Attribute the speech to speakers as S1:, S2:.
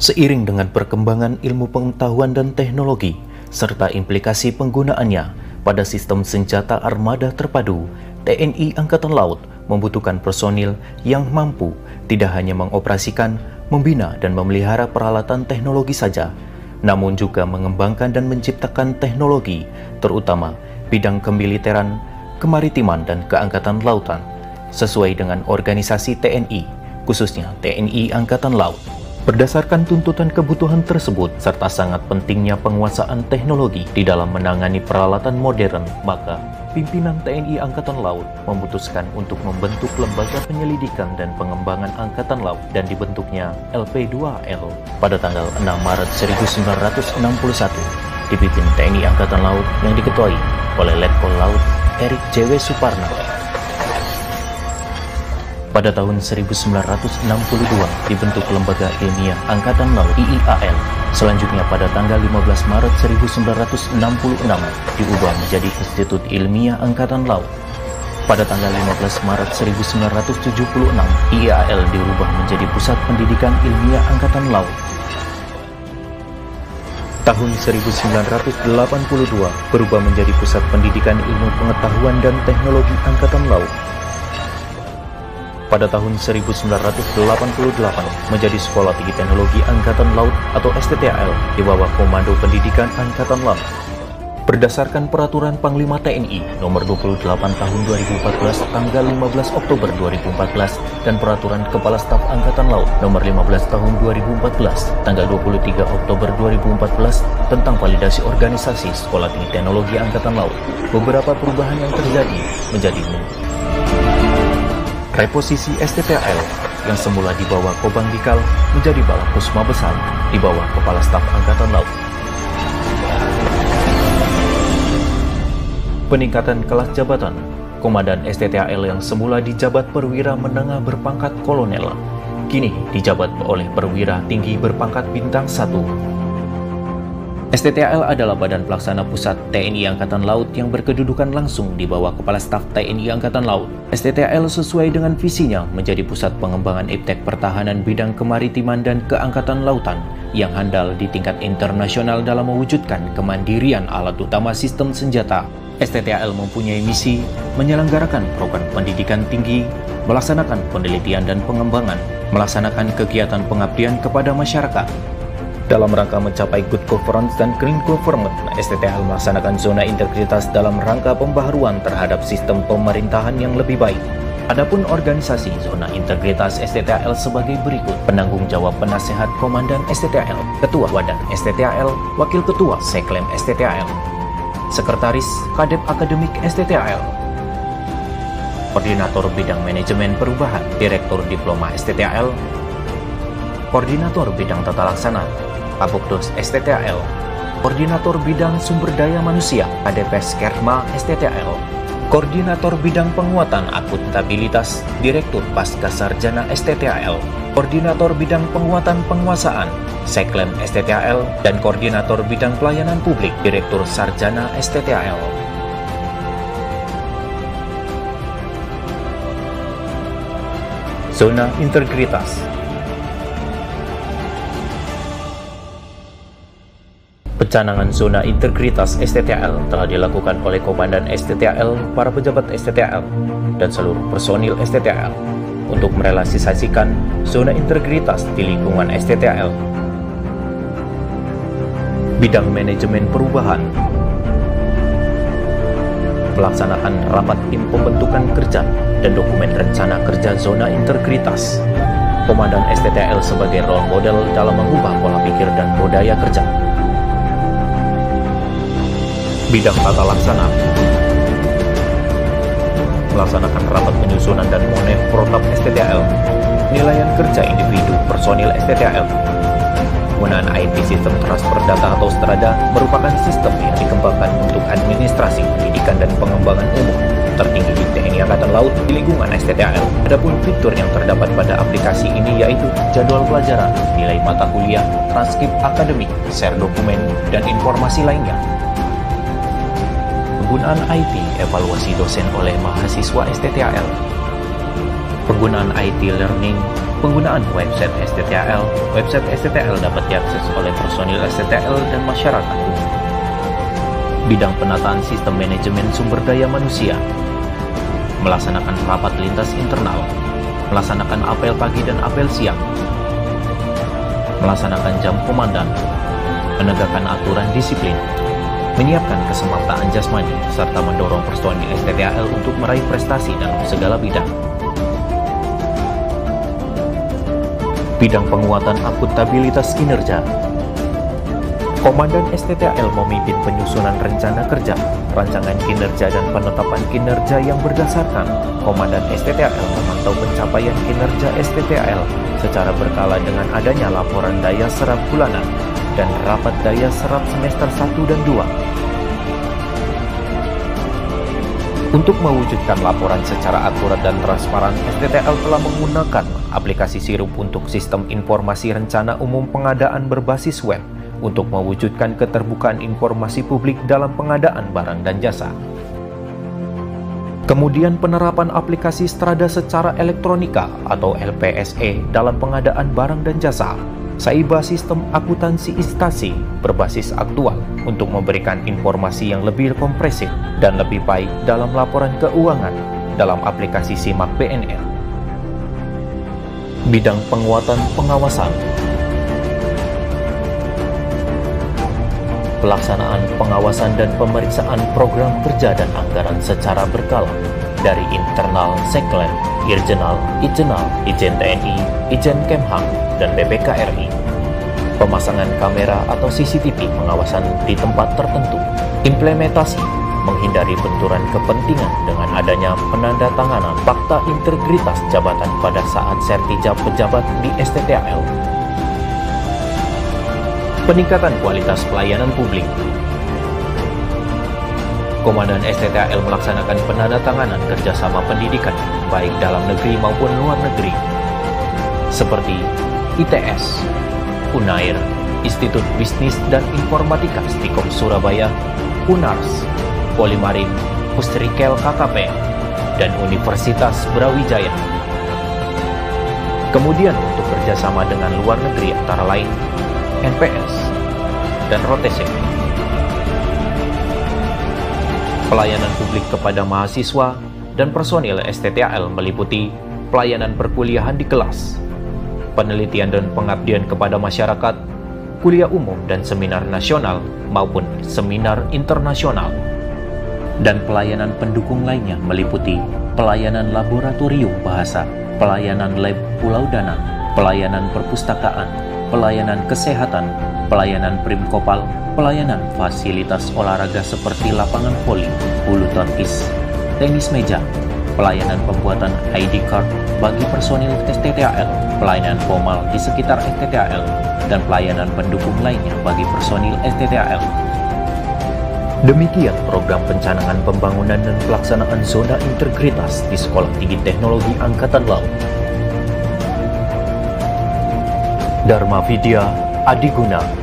S1: Seiring dengan perkembangan ilmu pengetahuan dan teknologi, serta implikasi penggunaannya pada sistem senjata armada terpadu, TNI Angkatan Laut membutuhkan personil yang mampu tidak hanya mengoperasikan, membina dan memelihara peralatan teknologi saja, namun juga mengembangkan dan menciptakan teknologi, terutama bidang kemiliteran, kemaritiman dan keangkatan lautan, sesuai dengan organisasi TNI, khususnya TNI Angkatan Laut. Berdasarkan tuntutan kebutuhan tersebut serta sangat pentingnya penguasaan teknologi di dalam menangani peralatan modern, maka pimpinan TNI Angkatan Laut memutuskan untuk membentuk Lembaga Penyelidikan dan Pengembangan Angkatan Laut dan dibentuknya LP2L pada tanggal 6 Maret 1961, dipimpin TNI Angkatan Laut yang diketuai oleh Letkol Laut Erik J.W. Suparno. Pada tahun 1962 dibentuk Lembaga Ilmiah Angkatan Laut IIAL. Selanjutnya pada tanggal 15 Maret 1966 diubah menjadi Institut Ilmiah Angkatan Laut. Pada tanggal 15 Maret 1976 IIAL diubah menjadi Pusat Pendidikan Ilmiah Angkatan Laut. Tahun 1982 berubah menjadi Pusat Pendidikan Ilmu Pengetahuan dan Teknologi Angkatan Laut. Pada tahun 1988 menjadi Sekolah Tinggi Teknologi Angkatan Laut atau STTAL di bawah Komando Pendidikan Angkatan Laut. Berdasarkan Peraturan Panglima TNI Nomor 28 Tahun 2014 tanggal 15 Oktober 2014 dan Peraturan Kepala Staf Angkatan Laut Nomor 15 Tahun 2014 tanggal 23 Oktober 2014 tentang validasi organisasi Sekolah Tinggi Teknologi Angkatan Laut, beberapa perubahan yang terjadi menjadi reposisi STTAL yang semula di bawah Kobang Dikal menjadi Balakus Mabesal di bawah Kepala Staf Angkatan Laut. Peningkatan kelas jabatan, Komandan STTAL yang semula dijabat perwira menengah berpangkat kolonel, kini dijabat oleh perwira tinggi berpangkat bintang 1. STTAL adalah badan pelaksana pusat TNI Angkatan Laut yang berkedudukan langsung di bawah Kepala Staf TNI Angkatan Laut. STTAL sesuai dengan visinya menjadi pusat pengembangan iptek pertahanan bidang kemaritiman dan keangkatan lautan yang handal di tingkat internasional dalam mewujudkan kemandirian alat utama sistem senjata. STTAL mempunyai misi menyelenggarakan program pendidikan tinggi, melaksanakan penelitian dan pengembangan, melaksanakan kegiatan pengabdian kepada masyarakat. Dalam rangka mencapai good governance dan green government, STTAL melaksanakan zona integritas dalam rangka pembaharuan terhadap sistem pemerintahan yang lebih baik. Adapun organisasi zona integritas STTAL sebagai berikut: penanggung jawab penasehat Komandan STTAL, Ketua Wadah STTAL, Wakil Ketua Seklem STTAL, Sekretaris Kadep Akademik STTAL, Koordinator Bidang Manajemen Perubahan, Direktur Diploma STTAL, Koordinator Bidang Tata Laksana, Kabukdos STTAL, Koordinator Bidang Sumber Daya Manusia, KDPS Kerma STTAL, Koordinator Bidang Penguatan Akuntabilitas, Direktur Pasca Sarjana STTAL, Koordinator Bidang Penguatan Penguasaan, Seklem STTAL, dan Koordinator Bidang Pelayanan Publik, Direktur Sarjana STTAL. Zona Integritas. Pencanangan zona integritas STTAL telah dilakukan oleh Komandan STTAL, para pejabat STTAL, dan seluruh personil STTAL untuk merealisasikan zona integritas di lingkungan STTAL. Bidang manajemen perubahan, melaksanakan rapat tim pembentukan kerja dan dokumen rencana kerja zona integritas. Komandan STTAL sebagai role model dalam mengubah pola pikir dan budaya kerja. Bidang tata laksana, melaksanakan rapat penyusunan dan monef protap STTAL, penilaian kerja individu personil STTAL. Penggunaan IT Sistem Transfer Data atau STRADA merupakan sistem yang dikembangkan untuk administrasi, pendidikan, dan pengembangan umum tertinggi di TNI Angkatan Laut di lingkungan STTAL. Adapun fitur yang terdapat pada aplikasi ini yaitu jadwal pelajaran, nilai mata kuliah, transkrip akademik, share dokumen, dan informasi lainnya. penggunaan IT evaluasi dosen oleh mahasiswa STTAL. Penggunaan IT learning, penggunaan website STTAL. Website STTAL dapat diakses oleh personil STTAL dan masyarakat umum. Bidang penataan sistem manajemen sumber daya manusia, melaksanakan rapat lintas internal, melaksanakan apel pagi dan apel siang, melaksanakan jam komandan, menegakkan aturan disiplin, menyiapkan kesempatan jasmani, serta mendorong personil STTAL untuk meraih prestasi dalam segala bidang. Bidang penguatan akuntabilitas kinerja. Komandan STTAL memimpin penyusunan rencana kerja, rancangan kinerja dan penetapan kinerja yang berdasarkan. Komandan STTAL memantau pencapaian kinerja STTAL secara berkala dengan adanya laporan daya serap bulanan dan rapat daya serap semester 1 dan 2. Untuk mewujudkan laporan secara akurat dan transparan, STTAL telah menggunakan aplikasi Sirup untuk sistem informasi rencana umum pengadaan berbasis web untuk mewujudkan keterbukaan informasi publik dalam pengadaan barang dan jasa. Kemudian penerapan aplikasi Strada secara elektronika atau LPSE dalam pengadaan barang dan jasa. Saiba sistem akuntansi instansi berbasis aktual untuk memberikan informasi yang lebih kompresif dan lebih baik dalam laporan keuangan dalam aplikasi Simak BNR. Bidang penguatan pengawasan. Pelaksanaan pengawasan dan pemeriksaan program kerja dan anggaran secara berkala dari internal Seklen, Irjenal, Ijenal, Ijen TNI, Ijen Kemhan, dan BPKRI. Pemasangan kamera atau CCTV pengawasan di tempat tertentu. Implementasi menghindari benturan kepentingan dengan adanya penandatanganan fakta integritas jabatan pada saat sertijab pejabat di STTAL. Peningkatan kualitas pelayanan publik. Komandan STTAL melaksanakan penandatanganan kerjasama pendidikan baik dalam negeri maupun luar negeri, seperti ITS, Unair, Institut Bisnis dan Informatika Stikom Surabaya, UNARS, Polimarin, Pustrikel KKP, dan Universitas Brawijaya. Kemudian untuk kerjasama dengan luar negeri antara lain NPS dan ROTC. Pelayanan publik kepada mahasiswa dan personil STTAL meliputi pelayanan perkuliahan di kelas, penelitian dan pengabdian kepada masyarakat, kuliah umum dan seminar nasional maupun seminar internasional, dan pelayanan pendukung lainnya meliputi pelayanan laboratorium bahasa, pelayanan lab Pulau Dana, pelayanan perpustakaan, pelayanan kesehatan, pelayanan primkopal, pelayanan fasilitas olahraga seperti lapangan voli, bulu tangkis, tenis meja, pelayanan pembuatan ID card bagi personil STTAL, pelayanan formal di sekitar STTAL, dan pelayanan pendukung lainnya bagi personil STTAL. Demikian program pencanangan pembangunan dan pelaksanaan zona integritas di Sekolah Tinggi Teknologi Angkatan Laut. Dharma Vidya Adiguna